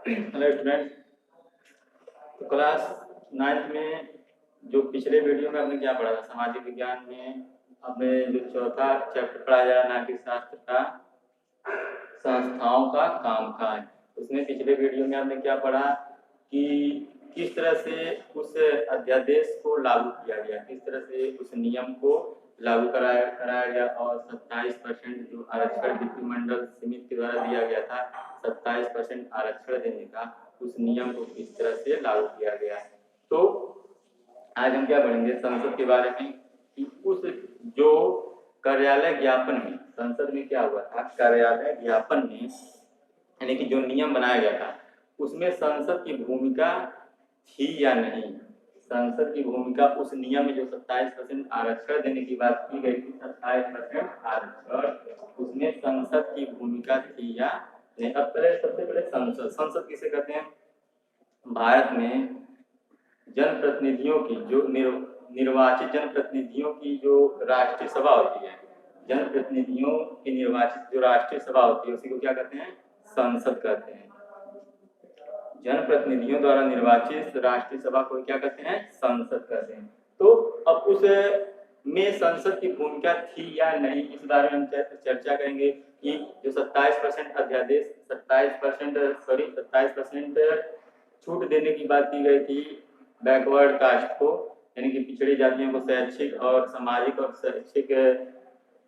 Hello student. तो class 9th में जो पिछले वीडियो में हमने क्या पढ़ा था, सामाजिक विज्ञान में हमने जो चौथा चैप्टर पढ़ा जा रहा नागरिक शास्त्र का संस्थाओं का कामकाज, उसमें पिछले वीडियो में हमने क्या पढ़ा कि किस तरह से उस अध्यादेश को लागू किया गया, किस तरह से उस नियम को लागू कराया गया और 27% जो आरक्षण विधिमंडल समिति के द्वारा दिया गया था, 27% आरक्षण देने का, उस नियम को किस तरह से लागू किया गया। तो आज हम क्या पढ़ेंगे संसद के बारे में कि उस जो कार्यालय ज्ञापन में, संसद में क्या हुआ था, कार्यालय ज्ञापन में यानी कि जो नियम बनाया गया था उसमें संसद की भूमिका थी या नहीं। संसद की भूमिका उस नियम में जो 27% आरक्षण देने की बात की गई थी, 27% आरक्षण, उसमें संसद की भूमिका थी या नहीं। अब पहले सबसे पहले संसद किसे कहते हैं? भारत में जनप्रतिनिधियों की जो निर्वाचित जनप्रतिनिधियों की जो राष्ट्रीय सभा होती है, जनप्रतिनिधियों की निर्वाचित जो राष्ट्रीय सभा होती है उसी को क्या कहते हैं? संसद कहते हैं। जनप्रतिनिधियों द्वारा निर्वाचित राष्ट्रीय सभा को क्या कहते हैं? संसद कहते हैं। तो अब उस में संसद की भूमिका थी या नहीं, इस बारे में हम चर्चा करेंगे कि जो 27% अध्यादेश 27% छूट देने की बात की गई थी बैकवर्ड कास्ट को, यानी कि पिछड़ी जातियों को, शैक्षिक और सामाजिक और शैक्षिक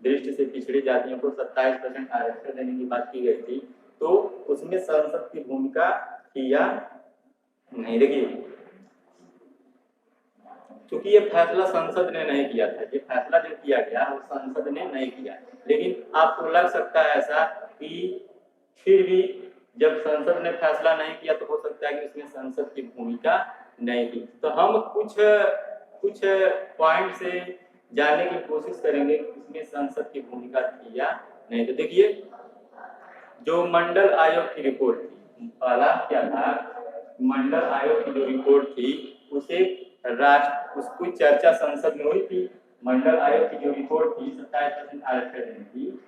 दृष्टि से पिछड़ी जातियों को 27% आरक्षण देने की बात की गई थी। तो उसमें संसद की भूमिका थी या नहीं। देखिए, क्योंकि ये फैसला संसद ने नहीं किया था, ये फैसला जो किया गया वो संसद ने नहीं किया, लेकिन आपको लग सकता है ऐसा कि फिर भी जब संसद ने फैसला नहीं किया तो हो सकता है कि उसमें संसद की भूमिका नहीं थी। तो हम कुछ पॉइंट से जानने की कोशिश करेंगे कि इसमें संसद की भूमिका थी या नहीं। तो देखिए, जो मंडल आयोग की रिपोर्ट थी, पहला क्या था, मंडल आयोग की जो रिपोर्ट थी उसे उसकी चर्चा संसद में हुई थी। मंडल आयोग की जो रिपोर्ट थी 27% आरक्षण देने की,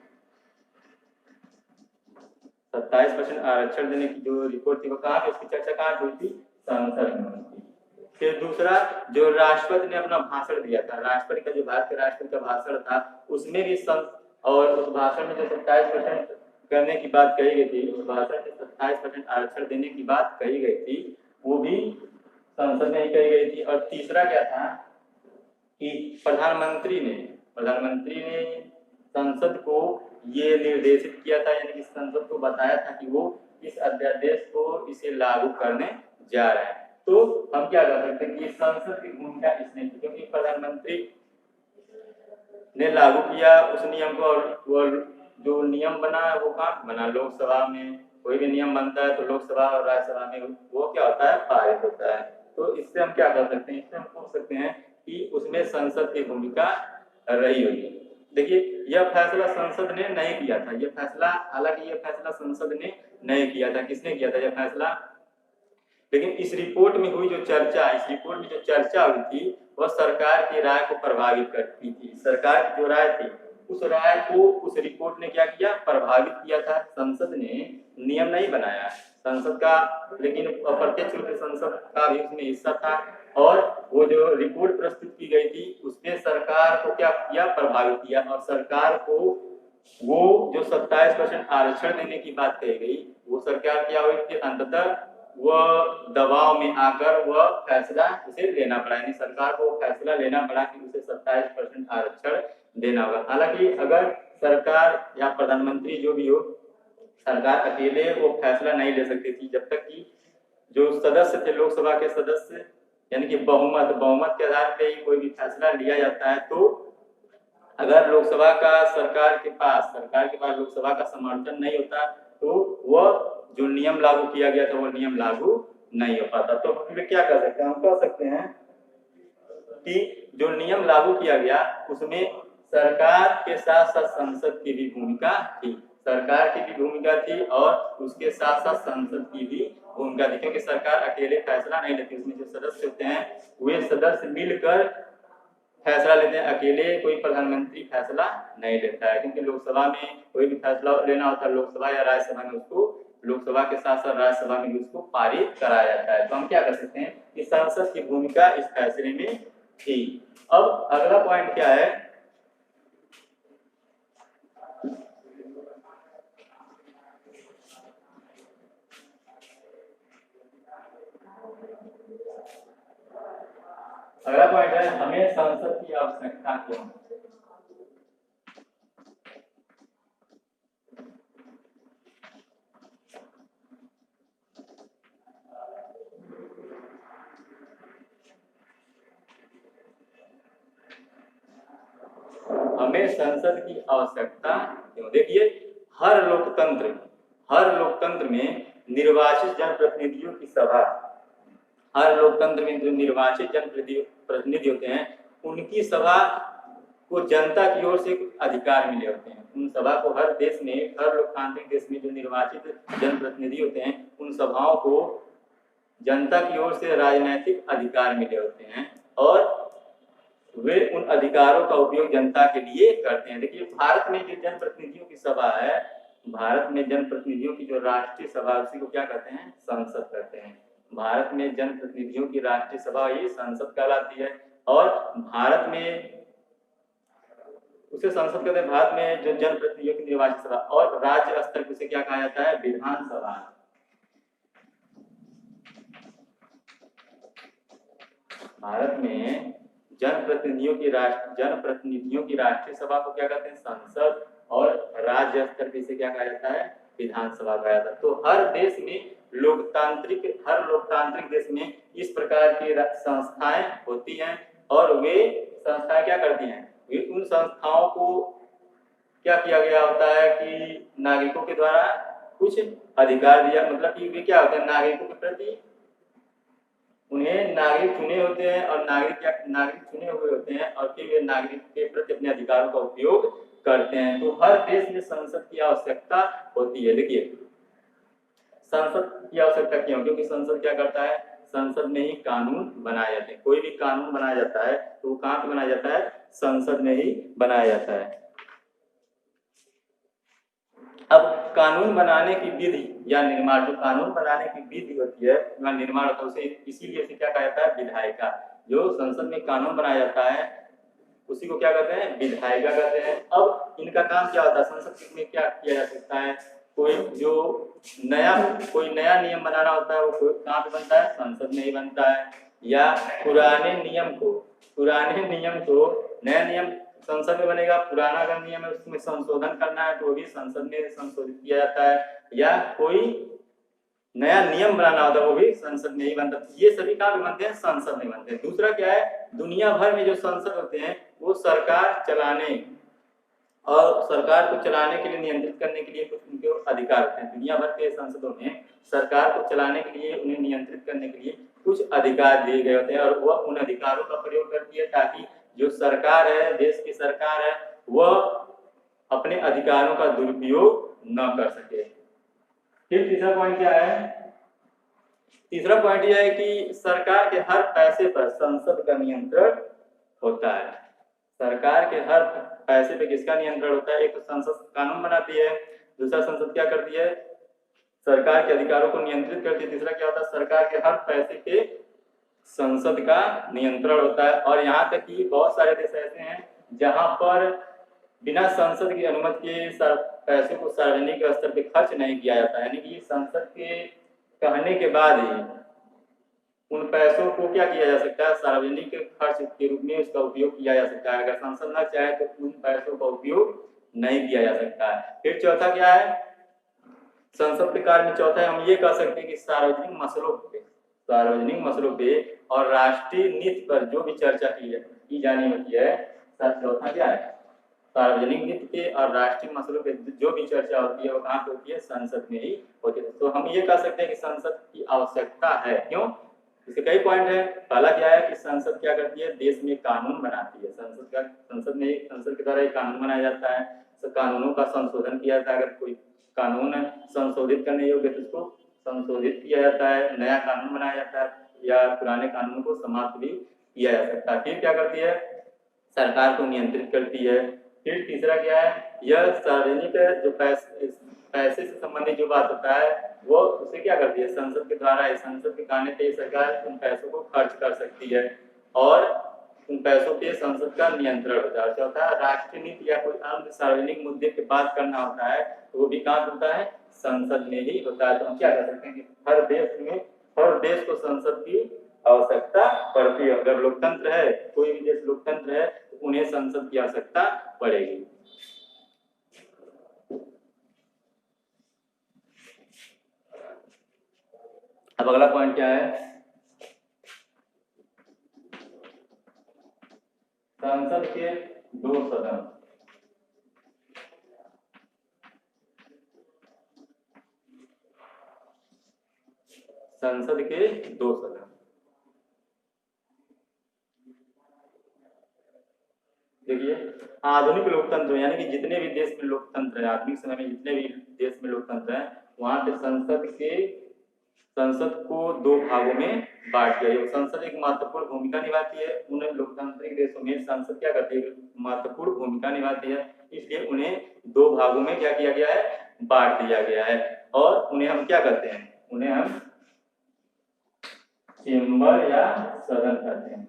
27% आरक्षण देने की जो रिपोर्ट थी वो कहाँ पे, उसकी चर्चा कहाँ हुई थी? संसद में हुई थी। फिर दूसरा, जो राष्ट्रपति ने अपना भाषण दिया था, राष्ट्रपति का जो भारत के राष्ट्रपति का भाषण था उसमें भी और उस भाषण में जो 27% करने की बात कही गई थी, उस भाषण में 27% आरक्षण देने की बात कही गई थी, वो भी संसद में ही कही गई थी। और तीसरा क्या था कि प्रधानमंत्री ने संसद को ये निर्देशित किया था, यानी कि संसद को बताया था कि वो इस अध्यादेश को इसे लागू करने जा रहा है। तो हम क्या कर सकते हैं कि संसद की भूमिका इसने की, क्योंकि प्रधानमंत्री ने लागू किया उस नियम को, और जो नियम बना है वो कहाँ बना? लोकसभा में। कोई भी नियम बनता है तो लोकसभा और राज्यसभा में वो क्या होता है? पारित होता है। तो इससे हम क्या कर सकते हैं? इससे हम पूछ सकते हैं कि उसमें संसद की भूमिका रही होगी। देखिए, यह फैसला संसद ने नहीं किया था, यह फैसला, हालांकि यह फैसला संसद ने नहीं किया था। किसने किया था यह फैसला? लेकिन इस रिपोर्ट में हुई जो चर्चा, इस रिपोर्ट में जो चर्चा हुई थी वह सरकार की राय को प्रभावित करती थी। सरकार की जो राय थी उस राय को उस रिपोर्ट ने क्या किया? प्रभावित किया था। संसद ने नियम नहीं बनाया संसद का, लेकिन अप्रत्यक्ष रूप से संसद का भी उसमें हिस्सा था, और वो जो रिपोर्ट प्रस्तुत की गई थी उसमें सरकार को क्या किया? प्रभावित किया। और सरकार को वो जो 27% आरक्षण देने की बात कही गई, वो सरकार क्या हुई थी? अंततः वह दबाव में आकर वह फैसला उसे लेना पड़ा, यानी सरकार को फैसला लेना पड़ा कि उसे 27% आरक्षण देना होगा। हालांकि अगर सरकार या प्रधानमंत्री जो भी हो, सरकार अकेले वो फैसला नहीं ले सकती थी, जब तक कि जो सदस्य थे, लोकसभा के सदस्य, यानी कि बहुमत के आधार पर ही कोई भी फैसला लिया जाता है। तो अगर लोकसभा का सरकार के पास लोकसभा का समर्थन नहीं होता तो वह जो नियम लागू किया गया था वो नियम लागू नहीं हो पाता। तो हम क्या कर सकते हैं? हम कह सकते हैं कि जो नियम लागू किया गया उसमें सरकार के साथ साथ संसद की भी भूमिका थी, सरकार की भी भूमिका थी और उसके साथ साथ संसद की भी भूमिका थी, क्योंकि सरकार अकेले फैसला नहीं लेती, उसमें जो सदस्य होते हैं वे सदस्य मिलकर फैसला लेते हैं। अकेले कोई प्रधानमंत्री फैसला नहीं लेता है, क्योंकि लोकसभा में कोई भी फैसला लेना होता है, लोकसभा या राज्यसभा में उसको लोकसभा के साथ साथ राज्यसभा में भी उसको पारित कराया जाता है। तो हम क्या कर सकते हैं कि संसद की भूमिका इस फैसले में थी। अब अगला पॉइंट क्या है, अगला पॉइंट है हमें संसद की आवश्यकता क्यों। हमें संसद की आवश्यकता क्यों। देखिए हर लोकतंत्र में निर्वाचित जनप्रतिनिधियों की सभा, हर लोकतंत्र में जो निर्वाचित जनप्रतिनिधि होते हैं उनकी सभा को जनता की ओर से कुछ अधिकार मिले होते हैं। उन सभा को हर देश में, हर लोकतांत्रिक देश में जो निर्वाचित जनप्रतिनिधि होते हैं उन सभाओं को जनता की ओर से राजनीतिक अधिकार मिले होते हैं और वे उन अधिकारों का उपयोग जनता के लिए करते हैं। देखिए भारत में जो जनप्रतिनिधियों की सभा है, भारत में जनप्रतिनिधियों की जो राष्ट्रीय सभा उसी को क्या कहते हैं, संसद कहते हैं। भारत में जनप्रतिनिधियों की राष्ट्रीय सभा ये संसद कहलाती है और भारत में उसे संसद कहते हैं। भारत में जो जनप्रतिनिधियों की निर्वाचित सभा और राज्य स्तर पर उसे क्या कहा जाता है, विधानसभा। भारत में जनप्रतिनिधियों की राष्ट्रीय सभा को क्या कहते हैं, संसद, और राज्य स्तर पर इसे क्या कहा जाता है, विधानसभा कहा जाता है। तो हर देश में हर लोकतांत्रिक देश में इस प्रकार की संस्थाएं होती हैं और वे संस्थाएं क्या करती हैं, वे उन संस्थाओं को क्या किया गया होता है कि नागरिकों के द्वारा कुछ अधिकार दिया, मतलब कि वे क्या होते हैं, नागरिकों के प्रति उन्हें नागरिक चुने होते हैं और नागरिक चुने हुए होते हैं और फिर वे नागरिक के प्रति अपने अधिकारों का उपयोग करते हैं। तो हर देश में संसद की आवश्यकता होती है। देखिए संसद की आवश्यकता क्यों, क्योंकि संसद क्या करता है, संसद में ही कानून बनाए जाते हैं। कोई भी कानून बनाया जाता है तो वो कहाँ पे बनाया जाता है, संसद में ही बनाया जाता है। अब कानून बनाने की विधि या निर्माण, जो कानून बनाने की विधि होती है या निर्माण होता है उसे इसीलिए से क्या कहा जाता है, विधायिका। जो संसद में कानून बनाया जाता है उसी को क्या कहते हैं, विधायिका कहते हैं। अब इनका काम क्या होता है, संसद में क्या किया जा सकता है, कोई नया नियम बनाना होता है वो कहाँ पे बनता है, संसद में ही बनता है। या पुराने नियम को नया नियम संसद में बनेगा, पुराना अगर नियम है उसमें संशोधन करना है तो वो भी संसद में संशोधित किया जाता है। या कोई नया नियम बनाना होता है वो भी संसद में ही बनता है। ये सभी कहाँ पे बनते हैं, संसद में बनते हैं। दूसरा क्या है, दुनिया भर में जो संसद होते हैं वो सरकार चलाने और सरकार को चलाने के लिए, नियंत्रित करने के लिए कुछ उनके अधिकार होते हैं। दुनिया भर के संसदों में सरकार को चलाने के लिए, उन्हें नियंत्रित करने के लिए कुछ अधिकार दिए गए होते हैं और वह उन अधिकारों का प्रयोग करती है ताकि जो सरकार है, देश की सरकार है, वह अपने अधिकारों का दुरुपयोग न कर सके। फिर तीसरा पॉइंट क्या है, तीसरा पॉइंट यह है कि सरकार के हर पैसे पर संसद का नियंत्रण होता है। सरकार के हर पैसे पे किसका नियंत्रण होता है, एक तो संसद कानून बनाती है, दूसरा संसद क्या करती है, सरकार के अधिकारों को नियंत्रित करती है, तीसरा क्या होता है, सरकार के हर पैसे पे संसद का नियंत्रण होता है। और यहाँ तक कि बहुत सारे देश ऐसे हैं जहां पर बिना संसद की अनुमति के पैसे को सार्वजनिक स्तर पे खर्च नहीं किया जाता है, यानी कि संसद के कहने के बाद ही उन पैसों को क्या किया जा सकता है, सार्वजनिक खर्च के रूप में उसका उपयोग किया जा सकता है। अगर संसद न चाहे तो उन पैसों का उपयोग नहीं किया जा सकता है। फिर चौथा क्या है, संसद के कार्य में चौथा है, हम ये कह सकते हैं कि सार्वजनिक मसलों पे और राष्ट्रीय नीति पर जो भी चर्चा की जानी होती है, चौथा क्या है, सार्वजनिक नीति पे और राष्ट्रीय मसलों पे जो भी चर्चा होती है वो कहाँ पे होती है, संसद में ही होती है। तो हम ये कह सकते हैं कि संसद की आवश्यकता है। क्यों, इसके कई पॉइंट है। पहला क्या है कि संसद क्या करती है, देश में कानून बनाती है। संसद के द्वारा एक कानून बनाया जाता है, तो कानूनों का संशोधन किया जाता है। अगर कोई कानून संशोधित करने योग्य तो उसको संशोधित किया जाता है, नया कानून बनाया जाता है, या पुराने कानून को समाप्त भी किया जा सकता है। फिर क्या करती है, सरकार को नियंत्रित करती है। फिर तीसरा क्या है, यह सार्वजनिक जो पैसे पैसे से संबंधित जो बात होता है वो उसे क्या करती है, संसद के द्वारा, संसद के कहने पे सरकार उन पैसों को खर्च कर सकती है और उन पैसों पे संसद का नियंत्रण होता है। चौथा, राष्ट्रीय नीति या कोई अन्य सार्वजनिक मुद्दे पे बात करना होता है तो वो भी कहाँ होता है, संसद में ही होता है। तो हम क्या कर सकते हैं कि हर देश को संसद की आवश्यकता पड़ती है। अगर लोकतंत्र है, कोई भी देश लोकतंत्र है तो उन्हें संसद की आवश्यकता पड़ेगी। अब अगला पॉइंट क्या है, संसद के दो सदन। संसद के दो सदन, देखिए आधुनिक लोकतंत्र यानी कि जितने भी देश में लोकतंत्र है, आधुनिक समय में जितने भी देश में लोकतंत्र है, वहां पे संसद को दो भागों में बांट दिया गया। संसद एक महत्वपूर्ण भूमिका निभाती है। उन लोकतांत्रिक देशों में संसद क्या करती है, महत्वपूर्ण भूमिका निभाती है, इसलिए उन्हें दो भागों में क्या किया गया है, बांट दिया गया है। और उन्हें हम क्या करते हैं, उन्हें हम चेंबर या सदन कहते हैं।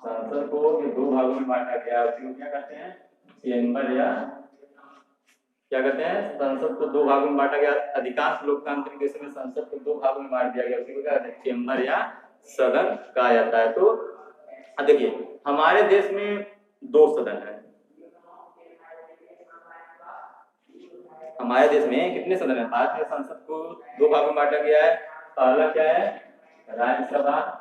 संसद को ये दो भागों में बांटा गया है, उसी क्या कहते हैं, चेंबर या क्या कहते हैं, संसद को दो भागों में बांटा गया। अधिकांश लोकतांत्रिक देशों में संसद को दो भागों में बांट दिया गया, उसी को क्या कहते हैं, चेंबर या सदन कहा जाता है। तो देखिए हमारे देश में दो सदन है। हमारे देश में कितने सदन है, भारत में संसद को दो भागों में बांटा गया है। पहला क्या है, राज्यसभा,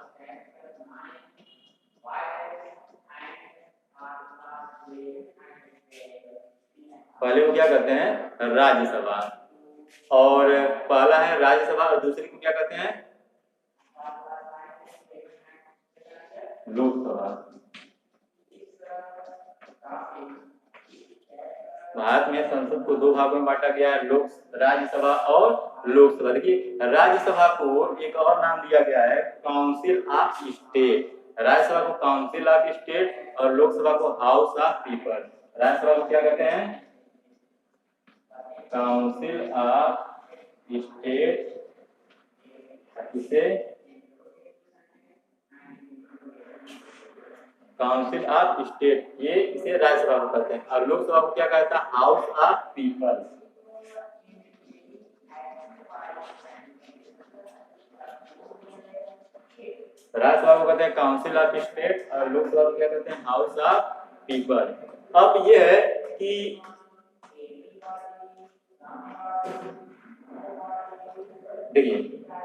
पहले को क्या कहते हैं, राज्यसभा, और पहला है राज्यसभा और दूसरी को क्या कहते हैं, लोकसभा। भारत में संसद को दो भागों में बांटा गया है, राज्यसभा और लोकसभा। देखिए राज्यसभा को एक और नाम दिया गया है, काउंसिल ऑफ स्टेट। राज्यसभा को काउंसिल ऑफ स्टेट और लोकसभा को हाउस ऑफ पीपल। राज्यसभा को क्या कहते हैं, काउंसिल ऑफ स्टेट, इसे काउंसिल ऑफ स्टेट, ये इसे राज्यसभा को कहते हैं। और लोकसभा को क्या कहता है, हाउस ऑफ पीपल। राज्यसभा को कहते हैं काउंसिल ऑफ स्टेट और लोकसभा को क्या कहते हैं, हाउस ऑफ पीपल। अब ये है कि देखिए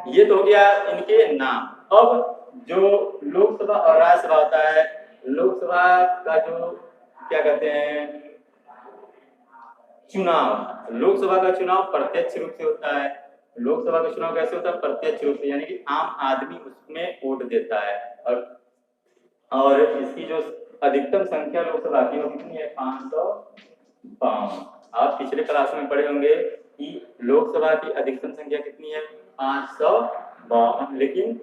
ये तो हो गया इनके नाम। अब जो लोकसभा और राज्यसभा होता है, लोकसभा का जो क्या कहते हैं, चुनाव, लोकसभा का चुनाव प्रत्यक्ष रूप से होता है। लोकसभा का चुनाव कैसे होता है, प्रत्यक्ष रूप से, यानी कि आम आदमी उसमें वोट देता है। और इसकी जो अधिकतम संख्या लोकसभा की वो कितनी है, 552। आप पिछले क्लास में पढ़े होंगे कि लोकसभा की अधिकतम संख्या कितनी है, 552, लेकिन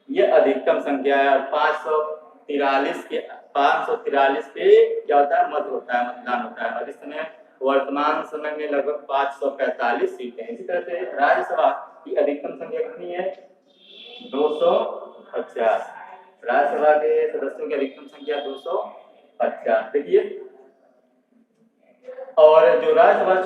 ये अधिकतम संख्या है। 543 पे क्या होता है, मत होता है, मतदान होता है। और इस समय वर्तमान समय में लगभग 545 सीटें। इसी तरह से राज्यसभा की अधिकतम संख्या कितनी है, 250। राज्यसभा के सदस्यों की अधिकतम संख्या 250। देखिए और जो राज्यसभा का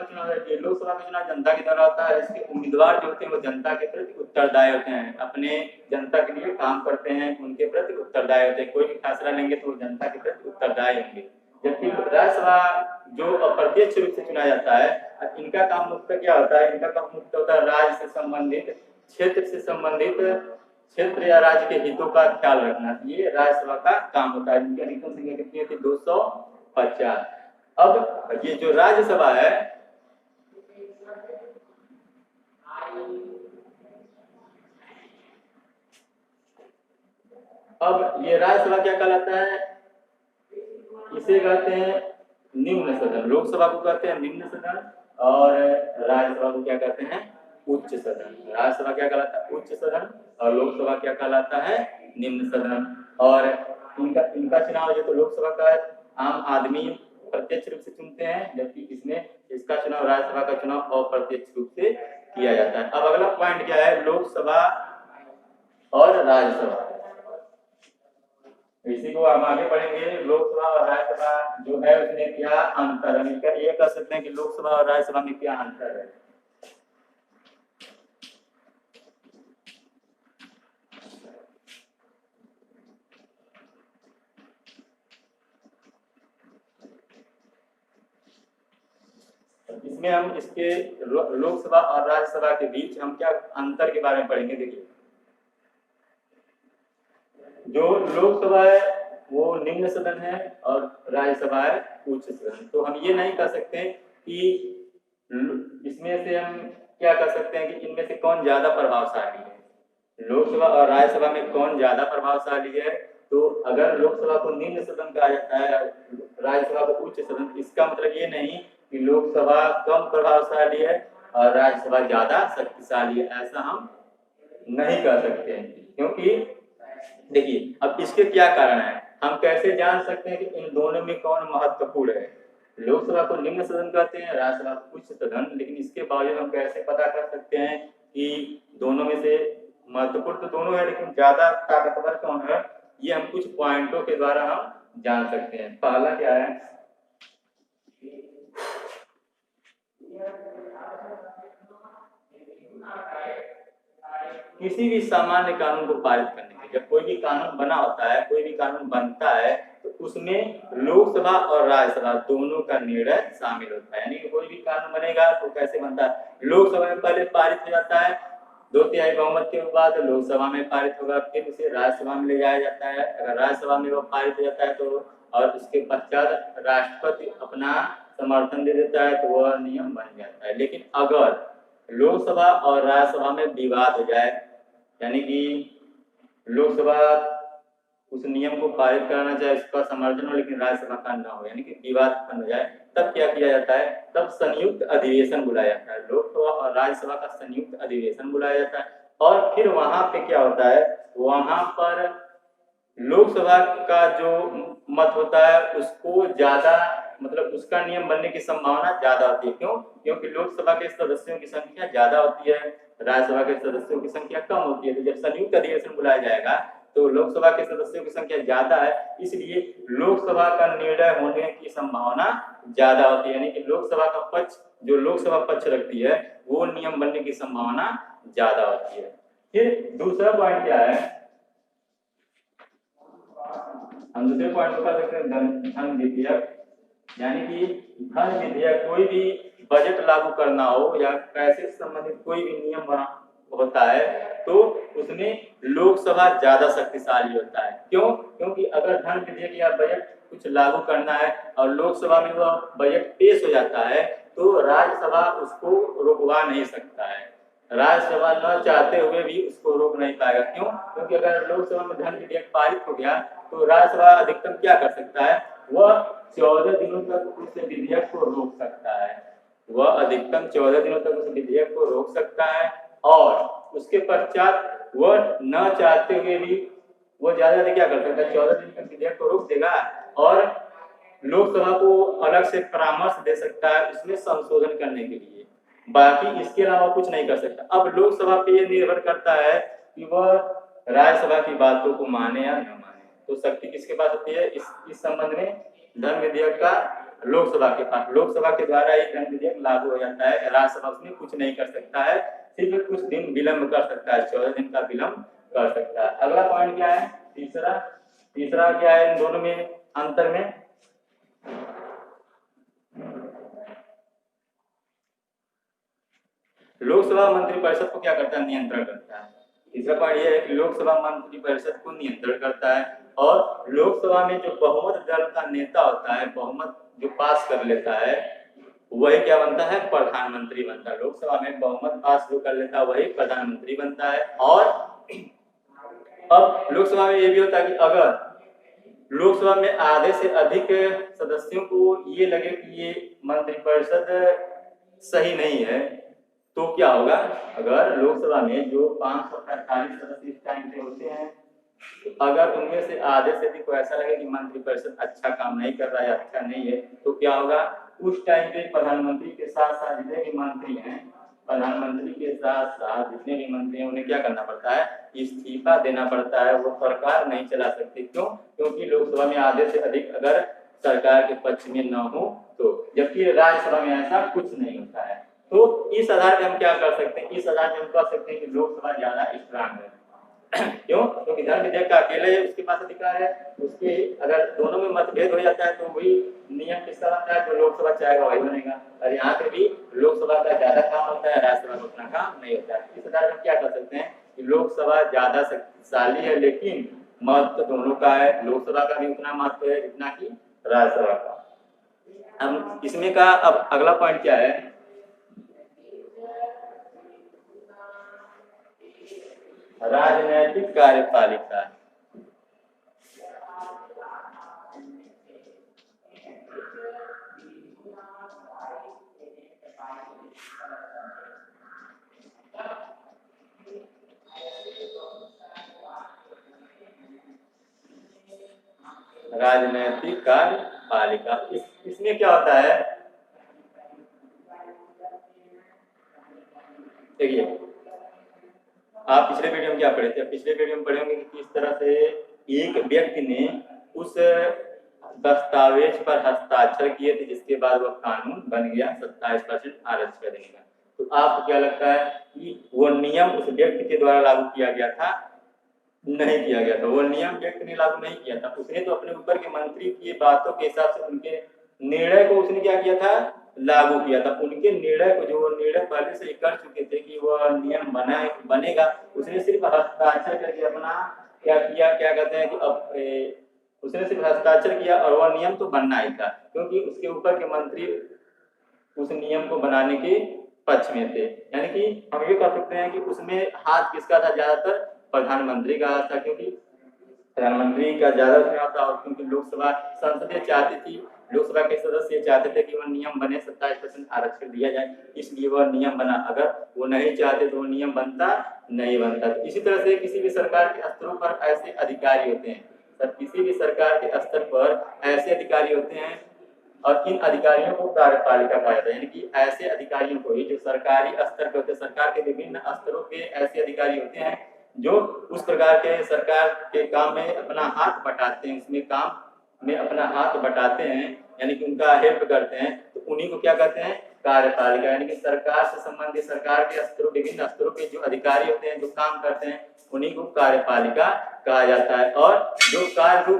चुनाव है, लोकसभा का चुनाव जनता के द्वारा होता है। इसके उम्मीदवार जो होते हैं वो जनता के प्रति उत्तरदायी होते हैं, अपने जनता के लिए काम करते हैं, उनके प्रति उत्तरदायी होते हैं। कोई भी फैसला लेंगे तो वो जनता के प्रति उत्तरदायी होंगे। जबकि राज्यसभा जो अप्रत्यक्ष रूप से चुना जाता है, इनका काम मुख्य क्या होता है, इनका काम मुख्य होता है राज्य से संबंधित, क्षेत्र या राज्य के हितों का ख्याल रखना। ये राज्यसभा का काम होता है, जिनकी अधिकतम संख्या कितनी होती है, 250। अब ये जो राज्यसभा है, अब ये राज्यसभा क्या कहलाता है, इसे कहते हैं निम्न सदन। लोकसभा को कहते हैं निम्न सदन और राज्यसभा को क्या कहते हैं, उच्च सदन। राज्यसभा क्या कहलाता है, उच्च सदन, और लोकसभा क्या कहलाता है, निम्न सदन। और इनका चुनाव जो तो लोकसभा का आम आदमी प्रत्यक्ष रूप से चुनते हैं, जबकि इसमें इसका चुनाव, राज्यसभा का चुनाव अप्रत्यक्ष रूप से किया जाता है। अब अगला पॉइंट क्या है, लोकसभा और राज्यसभा। इसी को हम आगे पढ़ेंगे। लोकसभा और राज्यसभा जो है उसमें क्या अंतर है, ये कह सकते हैं कि लोकसभा और राज्यसभा में क्या अंतर है। इसमें हम इसके लोकसभा और राज्यसभा के बीच हम क्या अंतर के बारे में पढ़ेंगे। देखिए, जो लोकसभा है वो निम्न सदन है और राज्यसभा है उच्च सदन। तो हम ये नहीं कह सकते कि इसमें से हम क्या कह सकते हैं कि इनमें से कौन ज्यादा प्रभावशाली है, लोकसभा और राज्यसभा में कौन ज्यादा प्रभावशाली है। तो अगर लोकसभा को निम्न सदन कहा जाता है, राज्यसभा को उच्च सदन, इसका मतलब ये नहीं कि लोकसभा कम प्रभावशाली है और राज्यसभा ज्यादा शक्तिशाली है, ऐसा हम नहीं कह सकते हैं। क्योंकि देखिए, अब इसके क्या कारण है, हम कैसे जान सकते हैं कि इन दोनों में कौन महत्वपूर्ण है। लोकसभा को निम्न सदन कहते हैं, राज्यसभा को उच्च सदन, लेकिन इसके बावजूद हम कैसे पता कर सकते हैं कि दोनों में से महत्वपूर्ण तो दोनों है, लेकिन ज्यादा ताकतवर कौन है, ये हम कुछ पॉइंटों के द्वारा हम जान सकते हैं। पहला क्या है, किसी भी सामान्य कानून को पारित करने के, जब कोई भी कानून बना होता है, कोई भी कानून बनता है, तो उसमें लोकसभा और राज्यसभा दोनों का निर्णय शामिल होता है। यानी कि कोई भी कानून बनेगा तो कैसे बनता है, लोकसभा में पहले पारित हो जाता है, 2/3 बहुमत के बाद लोकसभा में पारित होगा, फिर उसे राज्यसभा में ले जाया जाता है। अगर राज्यसभा में वो पारित हो जाता है तो और उसके पश्चात राष्ट्रपति अपना समर्थन दे देता है तो वह नियम बन जाता है। लेकिन अगर लोकसभा और राज्यसभा में विवाद हो जाए, यानी कि लोकसभा उस नियम को पारित कराना चाहे, उसका समर्थन हो, लेकिन राज्यसभा का ना हो, यानी कि विवाद उत्पन्न हो जाए, तब क्या किया जाता है, तब संयुक्त अधिवेशन बुलाया जाता है। लोकसभा और राज्यसभा का संयुक्त अधिवेशन बुलाया जाता है और फिर वहां पे क्या होता है, वहां पर लोकसभा का जो मत होता है उसको ज्यादा, मतलब उसका नियम बनने की संभावना ज्यादा होती है। क्यों? क्योंकि लोकसभा के सदस्यों की संख्या ज्यादा होती है, राज्यसभा के सदस्यों की संख्या कम होती है। तो जब संयुक्त अधिवेशन बुलाया जाएगा तो लोकसभा के सदस्यों की संख्या ज्यादा है, इसलिए लोकसभा का निर्णय होने की संभावना ज्यादा होती है। यानी कि लोकसभा का पक्ष, जो लोकसभा पक्ष रखती है, वो नियम बनने की संभावना ज्यादा होती है। फिर दूसरा पॉइंट क्या है, हम दूसरे पॉइंट को कर सकते हैं धन विधेयक। यानी कि धन विधेयक, कोई भी बजट लागू करना हो या पैसे से संबंधित कोई भी नियम बना होता है तो उसमें लोकसभा ज्यादा शक्तिशाली होता है। क्यों? क्योंकि अगर धन विधेयक या बजट कुछ लागू करना है और लोकसभा में वह बजट पेश हो जाता है तो राज्यसभा उसको रोकवा नहीं सकता है, राज्यसभा न चाहते हुए भी उसको रोक नहीं पाएगा। क्यों? क्योंकि अगर लोकसभा में धन विधेयक पारित हो गया तो राज्यसभा अधिकतम क्या कर सकता है, वह 14 दिनों तक उस विधेयक को रोक सकता है, वह अधिकतम 14 दिनों तक उस विधेयक को रोक सकता है और उसके पश्चात वह न चाहते हुए भी वो ज्यादा क्या कर सकता है, 14 दिन तक विधेयक को रोक देगा और लोकसभा को अलग से परामर्श दे सकता है उसमें संशोधन करने के लिए। बाकी इसके अलावा कुछ नहीं कर सकता। अब लोकसभा पे ये निर्भर करता है कि वह राज्यसभा की बातों को माने या न माने। तो शक्ति किसके पास होती है इस संबंध में, धन विधेयक का लोकसभा के पास, लोकसभा के द्वारा ही धन विधेयक लागू हो जाता है, राज्यसभा उसमें कुछ नहीं कर सकता है, सिर्फ कुछ दिन विलंब कर सकता है, 14 दिन का विलंब कर सकता है। अगला पॉइंट क्या है, तीसरा क्या है इन दोनों में अंतर में, लोकसभा मंत्रिपरिषद को क्या करता है, नियंत्रण करता है। तीसरा पॉइंट यह है कि लोकसभा मंत्रिपरिषद को नियंत्रण करता है और लोकसभा में जो बहुमत दल का नेता होता है, बहुमत जो पास कर लेता है वही क्या बनता है, प्रधानमंत्री बनता है। लोकसभा में बहुमत पास जो कर लेता है वही प्रधानमंत्री बनता है। और अब लोकसभा में यह भी होता है कि अगर लोकसभा में आधे से अधिक सदस्यों को ये लगे कि ये मंत्रिपरिषद सही नहीं है तो क्या होगा, अगर लोकसभा में जो 548 सदस्य इस टाइम पे होते हैं तो अगर उनमें से आधे से अधिक को ऐसा लगे कि मंत्रिपरिषद अच्छा काम नहीं कर रहा है, अच्छा नहीं है, तो क्या होगा, उस टाइम पे प्रधानमंत्री के साथ साथ जितने भी मंत्री हैं, प्रधानमंत्री के साथ साथ जितने भी मंत्री हैं उन्हें क्या करना पड़ता है, इस्तीफा देना पड़ता है। वो सरकार नहीं चला सकते। क्यों? क्योंकि लोकसभा में आधे से अधिक अगर सरकार के पक्ष में न हो तो, जबकि राज्यसभा में ऐसा कुछ नहीं होता है। तो इस आधार पे हम क्या कर सकते हैं, इस आधार पे हम कह सकते हैं कि लोकसभा ज्यादा स्ट्रांग है। क्यों? क्योंकि धर्म विधेयक का अकेले उसके पास अधिकार है। उसके अगर दोनों में मतभेद हो जाता है तो वही नियम किसका बनता है, जो लोकसभा चाहेगा वही बनेगा। और यहाँ पे भी लोकसभा का ज्यादा काम होता है, राज्यसभा का उतना काम नहीं होता है। इस आधार पर क्या कर सकते हैं कि लोकसभा ज्यादा शक्तिशाली है, लेकिन महत्व दोनों का है। लोकसभा का भी उतना महत्व है जितना कि राज्यसभा का। अब इसमें का अब अगला पॉइंट क्या है, राजनैतिक कार्यपालिका। राजनैतिक कार्यपालिका इसमें क्या होता है, देखिए आप पिछले वीडियो में क्या पढ़े थे, पिछले वीडियो में पढ़े होंगे कि किस तरह से एक व्यक्ति ने उस दस्तावेज पर हस्ताक्षर किए थे जिसके बाद वह कानून बन गया 27% आरक्षण देने का। तो आपको क्या लगता है कि वो नियम उस व्यक्ति के द्वारा लागू किया गया था? नहीं किया गया था। वो नियम व्यक्ति ने लागू नहीं किया था। उसने तो अपने ऊपर के मंत्री की बातों के हिसाब से उनके निर्णय को उसने क्या किया था, लागू किया था। उनके निर्णय को, जो निर्णय पहले से कर चुके थे कि वह नियम बनेगा, उसने सिर्फ हस्ताक्षर करके अपना क्या किया, क्या कहते हैं कि अब उसने सिर्फ हस्ताक्षर किया और वह नियम तो बनना ही था, क्योंकि उसके ऊपर के मंत्री उस नियम को बनाने के पक्ष में थे। यानी कि हम ये कह सकते हैं कि उसमें हाथ किसका था, ज्यादातर प्रधानमंत्री का हाथ था, क्योंकि प्रधानमंत्री का ज्यादा उसमें आता। और क्योंकि लोकसभा संसदीय चाहती थी, लोकसभा के सदस्य चाहते थे कि वह नियम बने, 27% आरक्षण दिया जाए, इसलिए वह नियम बना। अगर वो नहीं चाहते तो वो नियम बनता नहीं बनता। तो इसी तरह से किसी भी सरकार के स्तरों पर ऐसे अधिकारी होते हैं, किसी भी सरकार के स्तर पर ऐसे अधिकारी होते हैं और इन अधिकारियों को कार्यपालिका कहा जाता है। यानी कि ऐसे अधिकारियों को ही, जो सरकारी स्तर पे होते हैं, सरकार के विभिन्न स्तरों पे ऐसे अधिकारी होते हैं जो उस प्रकार के सरकार के काम में अपना हाथ बटाते हैं, उसमें काम में अपना हाथ बटाते हैं, यानी कि उनका हेल्प करते हैं। तो उन्हीं को क्या कहते हैं, कार्यपालिका। यानी कि सरकार से संबंधित, सरकार के स्तरों, विभिन्न स्तरों के जो अधिकारी होते हैं, जो काम करते हैं, उन्हीं को कार्यपालिका कहा जाता है। और जो कार्य रूप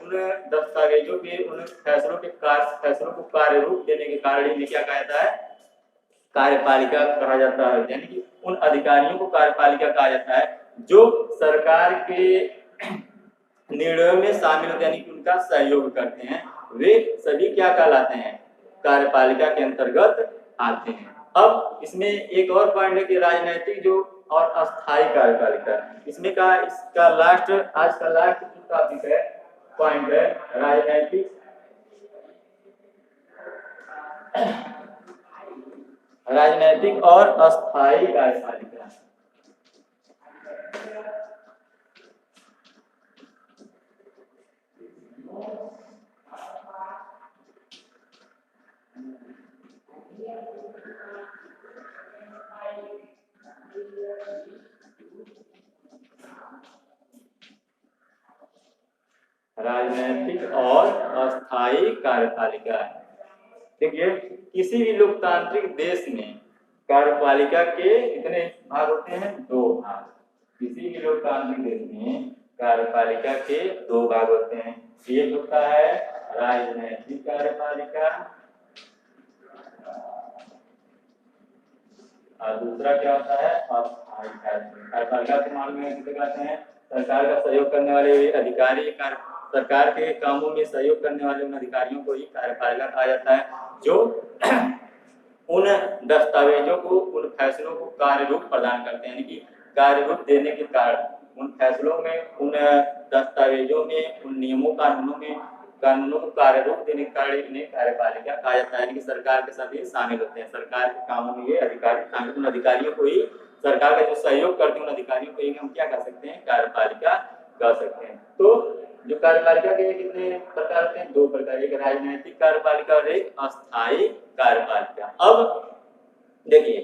उन दस्तावेजों के, उन फैसलों को कार्य रूप देने के कारण इन्हें क्या कहा जाता है, कार्यपालिका कहा जाता है। यानी कि उन अधिकारियों को कार्यपालिका कहा जाता है जो सरकार के निर्णयों में शामिल होते हैं, यानी कि उनका सहयोग करते हैं। वे सभी क्या कहलाते हैं, कार्यपालिका के अंतर्गत आते हैं। अब इसमें एक और पॉइंट है कि राजनीतिक जो और अस्थायी कार्यपालिका। इसमें का इसका लास्ट, आज का लास्ट टॉपिक है, पॉइंट है राजनीतिक और अस्थायी कार्यपालिका। राजनीतिक और अस्थायी कार्यपालिका। देखिए किसी भी लोकतांत्रिक देश में कार्यपालिका के कितने भाग होते हैं, 2 भाग। किसी भी लोकतांत्रिक देश में कार्यपालिका के 2 भाग होते हैं। एक होता है राजनीतिक कार्यपालिका और दूसरा क्या होता है, अस्थायी कार्यपालिका। के मामले में किसे कहते हैं, सरकार का सहयोग करने वाले अधिकारी, सरकार के कामों में सहयोग करने वाले उन अधिकारियों को ही कार्यपालिका कहा जाता है, जो उन दस्तावेजों को, उन फैसलों को कार्य रूप प्रदान करते हैं। यानी कि कार्य रूप देने के कारण उन फैसलों में, उन दस्तावेजों में, उन नियमों कानूनों को कार्य रूप देने के कारण इन्हें कार्यपालिका कहा जाता है। यानी कि सरकार के साथ ये शामिल होते हैं, सरकार के कामों में ये अधिकारी शामिल, उन अधिकारियों को ही, सरकार का जो सहयोग करते हैं उन अधिकारियों को ही हम क्या कह सकते हैं, कार्यपालिका कह सकते हैं। तो जो कार्यपालिका के कितने प्रकार होते हैं? 2 प्रकार, एक राजनैतिक कार्यपालिका और एक अस्थायी कार्यपालिका। अब देखिए,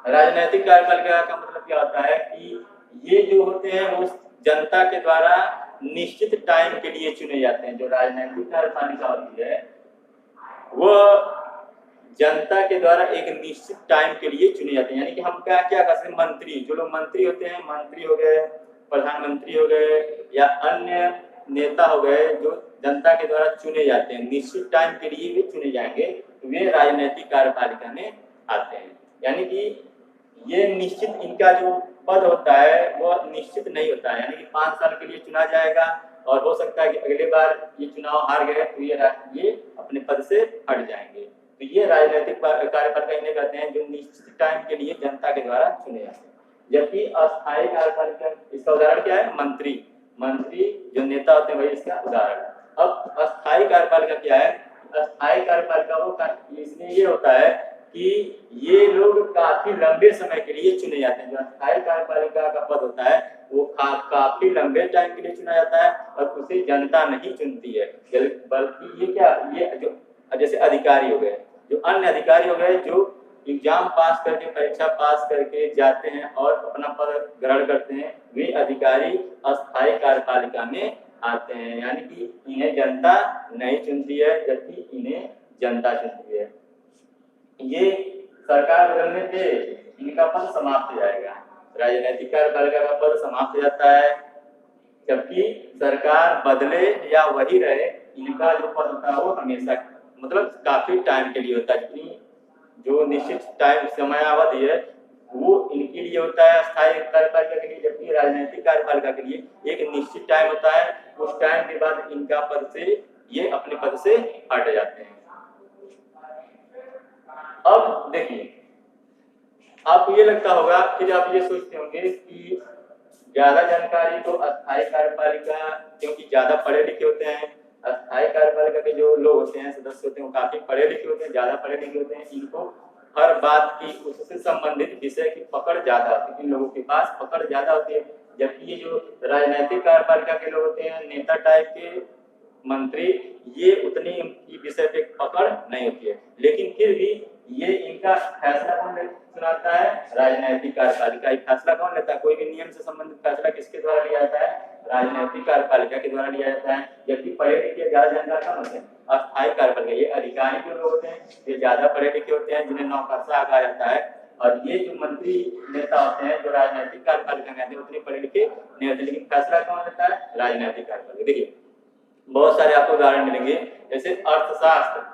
राजनैतिक कार्यपालिका का मतलब क्या होता है कि ये जो होते हैं वो जनता के द्वारा निश्चित टाइम के लिए चुने जाते हैं। जो राजनैतिक कार्यपालिका होती है वो जनता के द्वारा एक निश्चित टाइम के लिए चुने जाते हैं। यानी कि हम क्या क्या कर सकते हैं, मंत्री, जो लोग मंत्री होते हैं, मंत्री हो गए, प्रधानमंत्री हो गए या अन्य नेता हो गए, जो जनता के द्वारा चुने जाते हैं, निश्चित टाइम के लिए भी चुने जाएंगे, तो वे राजनैतिक कार्यपालिका में आते हैं। यानी कि ये निश्चित, इनका जो पद होता है वो निश्चित नहीं होता है। यानी कि 5 साल के लिए चुना जाएगा और हो सकता है कि अगले बार ये चुनाव हार गए तो ये अपने पद से हट जाएंगे। तो ये राजनीतिक कार्यपालिका इन्हें कहते हैं जो निश्चित टाइम के लिए जनता के द्वारा चुने जाते हैं। जबकि अस्थायी कार्यपालिका, इसका उदाहरण क्या है? मंत्री। मंत्री जो नेता होते हैं वही इसका उदाहरण। अब अस्थायी कार्यपालिका क्या है? अस्थायी कार्यपालिका वो इसमें ये होता है कि ये लोग काफी लंबे समय के लिए चुने जाते हैं। जो अस्थायी कार्यपालिका का पद होता है वो काफी लंबे टाइम के लिए चुना जाता है और उसे जनता नहीं चुनती है, बल्कि ये क्या, ये जो जैसे अधिकारी हो गए, जो अन्य अधिकारी हो गए, जो एग्जाम पास करके, परीक्षा पास करके जाते हैं और अपना पद ग्रहण करते हैं, वे अधिकारी अस्थायी कार्यपालिका में आते हैं। यानी कि इन्हें जनता नहीं चुनती है, जबकि इन्हें जनता चुनती है। ये सरकार बदलने पे इनका पद समाप्त हो जाएगा, राजनीतिक कार्यपालिका का पद समाप्त हो जाता है। जबकि सरकार बदले या वही रहे, इनका जो पद होता है वो हमेशा, मतलब काफी टाइम के लिए होता है। जितनी जो निश्चित टाइम समयावधि है वो इनके लिए होता है अस्थायी कार्यपालिका के लिए, जबकि राजनीतिक कार्यपालिका के लिए एक निश्चित टाइम होता है। उस टाइम के बाद इनका पद से, ये अपने पद से हट जाते हैं। अब देखिए, आपको ये लगता होगा, फिर आप ये सोचते होंगे कि ज्यादा जानकारी तो अस्थायी कार्यपालिका, क्योंकि ज्यादा पढ़े लिखे होते हैं, अस्थायी कार्यपालिका के जो लोग होते हैं, सदस्य होते हैं, वो काफी पढ़े लिखे होते हैं, ज्यादा पढ़े लिखे होते हैं, इनको हर बात की, उससे संबंधित विषय की पकड़ ज्यादा होती है, इन लोगों के पास पकड़ ज्यादा होती है। जबकि ये जो राजनीतिक कार्यपालिका के लोग होते हैं, नेता टाइप के मंत्री, ये उतनी इनकी विषय पे पकड़ नहीं होती है, लेकिन फिर भी ये इनका फैसला कौन सुनाता है? राजनीतिक कार्यपालिका। फैसला कौन लेता है? कोई भी नियम से संबंधित फैसला किसके द्वारा लिया जाता है? राजनीतिक कार्यपालिका के द्वारा लिया जाता है। जबकि पढ़े लिखे ज्यादा जानकार कौन होते हैं? अस्थायी कार्यपालिका। ये अधिकारी जो लोग होते हैं ये ज्यादा पढ़े लिखे होते हैं, जिन्हें नौकरशाह कहा जाता है। और ये जो मंत्री नेता होते हैं जो राजनीतिक कार्यपालिका में आते हैं, उतने पढ़े लिखे नहीं होते, लेकिन फैसला कौन लेता है? राजनीतिक कार्यपालिका। देखिए, बहुत सारे आपको उदाहरण मिलेंगे, जैसे अर्थशास्त्र,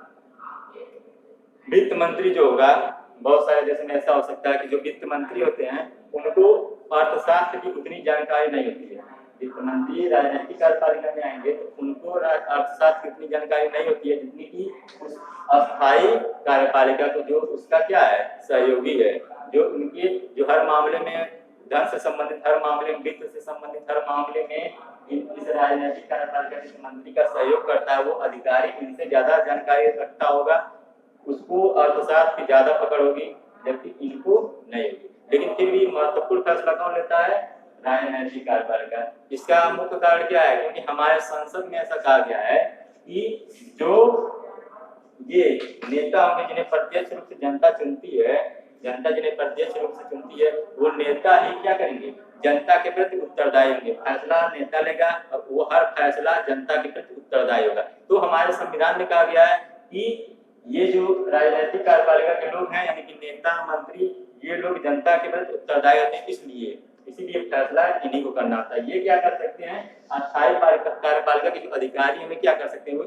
वित्त मंत्री जो होगा, बहुत सारे देशों में ऐसा हो सकता है कि जो वित्त मंत्री होते हैं उनको अर्थशास्त्र की उतनी जानकारी नहीं होती है। वित्त मंत्री राजनीतिक कार्यपालिका में आएंगे तो उनको अर्थशास्त्र की उतनी जानकारी नहीं होती है जितनी की उस अस्थायी कार्यपालिका को, जो उसका क्या है, सहयोगी है, जो उनके जो हर मामले में धन से संबंधित, हर मामले में वित्त से संबंधित, हर मामले में इस राजनीतिक कार्यपालिका के मंत्री का सहयोग करता है, वो अधिकारी इनसे ज्यादा जानकारी रखता होगा, उसको अर्थशास्त्र की ज्यादा पकड़ होगी, जबकि इनको नहीं होगी। लेकिन फिर भी महत्वपूर्ण फैसला कौन लेता है? राजनीतिक कार्यपालिका। इसका मुख्य कारण क्या है? क्योंकि हमारे संसद में ऐसा कहा गया है कि जो ये नेता होंगे जिन्हें प्रत्यक्ष रूप से जनता चुनती है, जनता जिन्हें प्रत्यक्ष रूप से चुनती है, वो नेता ही क्या करेंगे? जनता के प्रति उत्तरदायी होंगे। फैसला नेता लेगा और वो हर फैसला जनता के प्रति उत्तरदायी होगा। तो हमारे संविधान में कहा गया है कि ये जो राजनीतिक कार्यपालिका के लोग हैं, यानी कि नेता, मंत्री, ये लोग जनता के प्रति उत्तरदायी होते हैं, इसीलिए फैसला इन्हीं को करना होता है। ये क्या कर सकते हैं? अस्थायी कार्यपालिका के जो अधिकारी हमें क्या कर सकते हैं? वो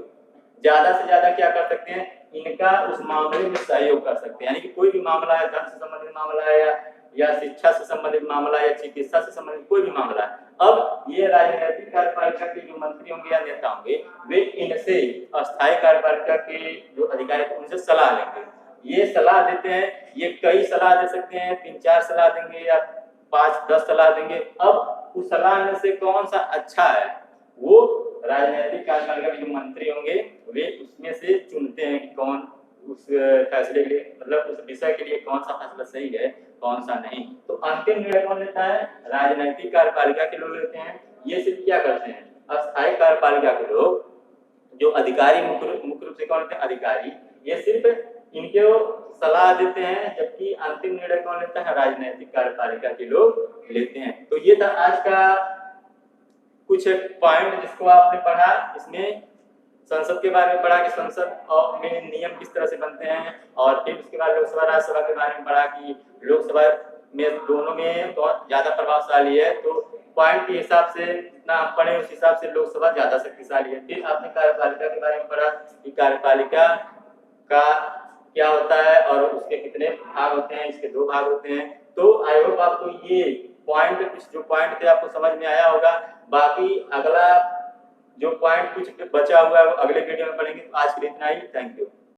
ज्यादा से ज्यादा क्या कर सकते हैं? इनका उस मामले में सहयोग कर सकते हैं। यानी कि कोई भी मामला है, धन से संबंधित मामला है या शिक्षा से संबंधित मामला या चिकित्सा से संबंधित कोई भी मामला है, अब ये राजनीतिक कार्यपालिका के जो मंत्री होंगे या नेता होंगे, वे इनसे, अस्थायी कार्यपालिका के जो अधिकारी उनसे सलाह लेंगे। ये सलाह देते हैं, ये कई सलाह दे सकते हैं, 3-4 सलाह देंगे या 5-10 सलाह देंगे। अब उस सलाह में से कौन सा अच्छा है, वो राजनीतिक कार्यपालिका के जो मंत्री होंगे वे उसमें से चुनते हैं कि कौन उस फैसले के लिए, मतलब उस विषय के लिए कौन सा फैसला सही है, कौन सा नहीं। तो अंतिम निर्णय कौन लेता है? राजनीतिक कार्यपालिका के लोग लेते हैं। ये सिर्फ क्या करते हैं? अस्थायी कार्यपालिका के लोग जो अधिकारी मुख्य रूप से कौन होते हैं, अधिकारी, ये सिर्फ इनके सलाह देते हैं, जबकि अंतिम निर्णय कौन लेता है, राजनीतिक कार्यपालिका के लोग लेते हैं। तो ये था आज का कुछ पॉइंट जिसको आपने पढ़ा। इसमें संसद के बारे में पढ़ा कि संसद और में नियम किस तरह से बनते हैं, और फिर उसके बाद लोकसभा राज्यसभा के बारे में पढ़ा कि लोकसभा में दोनों में बहुत ज्यादा प्रभावशाली है, तो पॉइंट के हिसाब से जितना हम पढ़े उस हिसाब से लोकसभा ज्यादा शक्तिशाली है। फिर आपने कार्यपालिका के बारे में पढ़ा कि कार्यपालिका का क्या होता है और उसके कितने भाग होते हैं, इसके 2 भाग होते हैं। तो आई होप आपको ये पॉइंट, कुछ जो पॉइंट थे आपको समझ में आया होगा। बाकी अगला जो पॉइंट कुछ बचा हुआ है वो अगले वीडियो में पढ़ेंगे। तो आज के लिए इतना ही, थैंक यू।